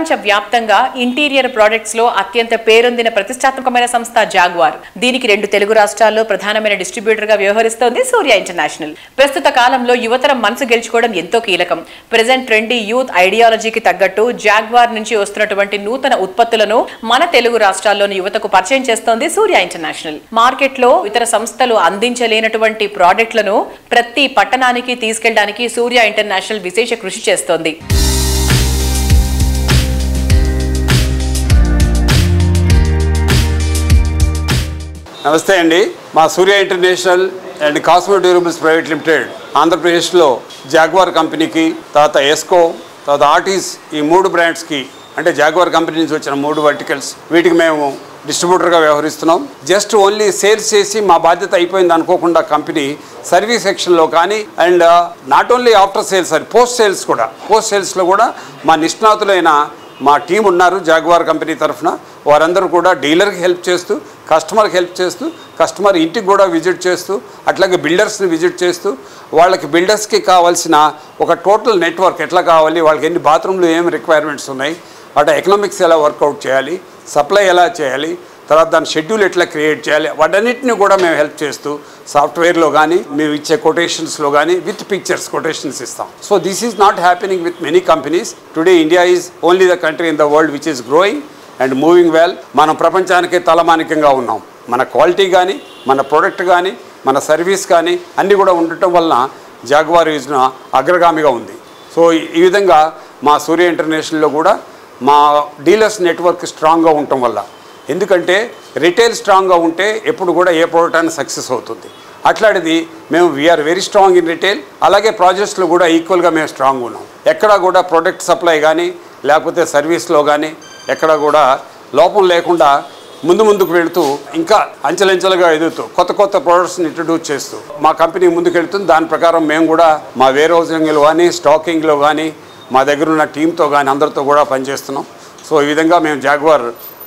ప్రపంచ వ్యాప్తంగా interior products లో అత్యంత పేరొందిన ప్రతిష్టాత్మకమైన సంస్థ జాగ్వార్. దీనికి 2 తెలుగు రాష్ట్రాల్లో ప్రధానమైన డిస్ట్రిబ్యూటర్ గా వ్యవహరిస్తోంది సూర్య ఇంటర్నేషనల్. ప్రస్తుత కాలంలో యువతరం మనసు గెలుచుకోవడం ఎంతో కీలకం. ప్రెజెంట్ ట్రెండీ యూత్ ఐడియాలజీకి తగ్గట్టు జాగ్వార్ నుంచి వస్తున్నటువంటి నూతన ఉత్పత్తులను మన తెలుగు రాష్ట్రాల్లోని యువతకు పరిచయం చేస్తోంది సూర్య ఇంటర్నేషనల్. మార్కెట్ లో ఇతర సంస్థలు అందించలేనటువంటి ప్రాడక్ట్లను ప్రతి పట్టణానికి తీసుకెళ్లడానికి సూర్య ఇంటర్నేషనల్ విశేష కృషి చేస్తోంది. నమస్తే అండి. మా Surya international and Cosmo durables private limited ఆంధ్రప్రదేశ్లో జాగ్వార్ కంపెనీకి, తర్వాత ఎస్కో, తర్వాత ఆర్టీస్, ఈ 3 బ్రాండ్స్కి, అంటే జాగ్వార్ కంపెనీ నుంచి వచ్చిన 3 వర్టికల్స్, వీటికి మేము డిస్ట్రిబ్యూటర్గా వ్యవహరిస్తున్నాం. జస్ట్ ఓన్లీ సేల్స్ చేసి మా బాధ్యత అయిపోయింది అనుకోకుండా కంపెనీ సర్వీస్ సెక్షన్లో కానీ, and not only after sales అని పోస్ట్ సేల్స్లో కూడా మా నిష్ణాతులైన మా టీం ఉన్నారు జాగ్వార్ కంపెనీ తరఫున. వారందరూ కూడా డీలర్కి హెల్ప్ చేస్తూ, కస్టమర్కి హెల్ప్ చేస్తూ, కస్టమర్ ఇంటికి కూడా విజిట్ చేస్తూ, అట్లాగే బిల్డర్స్ని విజిట్ చేస్తూ, వాళ్ళకి బిల్డర్స్కి కావాల్సిన ఒక టోటల్ నెట్వర్క్ ఎట్లా కావాలి, వాళ్ళకి ఎన్ని బాత్రూమ్లు ఏమి రిక్వైర్మెంట్స్ ఉన్నాయి, వాటి ఎకనామిక్స్ ఎలా వర్కౌట్ చేయాలి, సప్లై ఎలా చేయాలి, తర్వాత దాని షెడ్యూల్ ఎట్లా క్రియేట్ చేయాలి, వాటన్నిటిని కూడా మేము హెల్ప్ చేస్తూ సాఫ్ట్వేర్లో కానీ మేము ఇచ్చే కొటేషన్స్లో కానీ విత్ పిక్చర్స్ కొటేషన్స్ ఇస్తాం. So this is not happening with many companies. Today India is only the country in the world which is growing and moving well. మనం ప్రపంచానికే తలమానికంగా ఉన్నాం. మన క్వాలిటీ కానీ, మన ప్రోడక్ట్ కానీ, మన సర్వీస్ కానీ అన్నీ కూడా ఉండటం వలన జాగ్వార్ యూజ్న అగ్రగామిగా ఉంది. సో ఈ విధంగా మా సూర్య ఇంటర్నేషనల్లో కూడా మా డీలర్స్ నెట్వర్క్ స్ట్రాంగ్గా ఉండటం వల్ల, ఎందుకంటే రిటైల్ స్ట్రాంగ్గా ఉంటే ఎప్పుడు కూడా ఏ ప్రోడక్ట్ అయినా సక్సెస్ అవుతుంది. అట్లాంటిది మేము we are very strong in retail. అలాగే ప్రాజెక్ట్స్లో కూడా ఈక్వల్గా మేము స్ట్రాంగ్ ఉన్నాం. ఎక్కడా కూడా ప్రొడక్ట్ సప్లై కానీ లేకపోతే సర్వీస్లో కానీ ఎక్కడా కూడా లోపం లేకుండా ముందుకు వెళుతూ, ఇంకా అంచెలంచెలుగా ఎదుగుతూ, కొత్త ప్రోడక్ట్స్ని ఇంట్రడ్యూస్ చేస్తూ మా కంపెనీ ముందుకు వెళుతుంది. దాని ప్రకారం మేము కూడా మా వేర్ హౌసింగ్లో కానీ, స్టాకింగ్లో కానీ, మా దగ్గర ఉన్న టీంతో కానీ అందరితో కూడా పనిచేస్తున్నాం. సో ఈ విధంగా మేము జాగ్వార్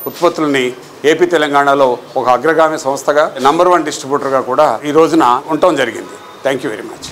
ఉత్పత్తుల్ని ఏపీ తెలంగాణలో ఒక అగ్రగామి సంస్థగా నంబర్ 1 డిస్ట్రిబ్యూటర్గా కూడా ఈ రోజున ఉండటం జరిగింది. Thank you very much.